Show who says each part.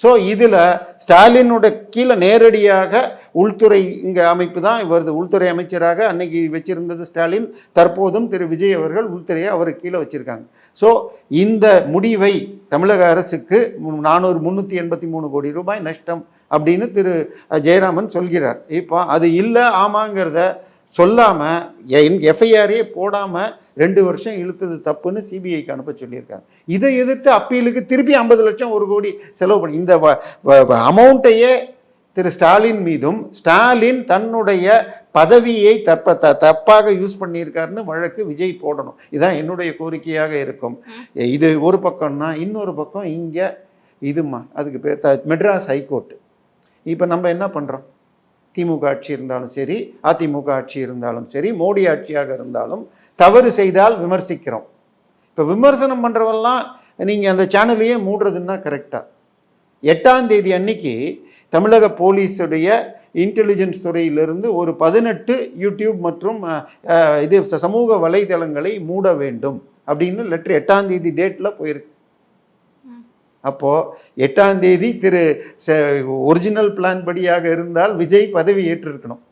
Speaker 1: So இதில் ஸ்டாலினோட கீழே நேரடியாக உள்துறை இங்கே அமைப்பு தான் வருது. உள்துறை அமைச்சராக அன்னைக்கு வச்சிருந்தது ஸ்டாலின், தற்போதும் திரு விஜய் அவர்கள் உள்துறையை அவருக்கு கீழே வச்சிருக்காங்க. ஸோ இந்த முடிவை தமிழக அரசுக்கு 383 கோடி ரூபாய் நஷ்டம் அப்படின்னு திரு ஜெயராமன் சொல்கிறார். இப்போ அது இல்லை ஆமாங்கிறத சொல்லாமல் எஃப்ஐஆரே போடாமல் 2 வருஷம் இழுத்தது தப்புன்னு சிபிஐக்கு அனுப்ப சொல்லியிருக்காங்க. இதை எதிர்த்து அப்பீலுக்கு திருப்பி 50 லட்சம் 1 கோடி செலவு பண்ணி இந்த அமௌண்ட்டையே திரு ஸ்டாலின் மீதும் ஸ்டாலின் தன்னுடைய பதவியை தப்பாக யூஸ் பண்ணியிருக்காருன்னு வழக்கு விஜய் போடணும். இதுதான் என்னுடைய கோரிக்கையாக இருக்கும். இது ஒரு பக்கம்னா, இன்னொரு பக்கம் இங்கே இதுமா அதுக்கு பேர் மெட்ராஸ் ஹைகோர்ட். இப்போ நம்ம என்ன பண்ணுறோம்? திமுக ஆட்சி இருந்தாலும் சரி, அதிமுக ஆட்சி இருந்தாலும் சரி, மோடி ஆட்சியாக இருந்தாலும் தவறு செய்தால் விமர்சிக்கிறோம். இப்போ விமர்சனம் பண்ணுறவெல்லாம் நீங்கள் அந்த சேனலையே மூடுறதுன்னா கரெக்டாக 8ஆம் தேதி அன்னைக்கு தமிழக போலீஸுடைய இன்டெலிஜென்ஸ் துறையிலிருந்து ஒரு 18 யூடியூப் மற்றும் இது சமூக வலைதளங்களை மூட வேண்டும் அப்படின்னு லெட்டர் 8ஆம் தேதி டேட்டில் போயிருக்கு. அப்போது 8ஆம் தேதி ஒரிஜினல் பிளான் படியாக இருந்தால் விஜய் பதவி ஏற்றிருக்கணும்.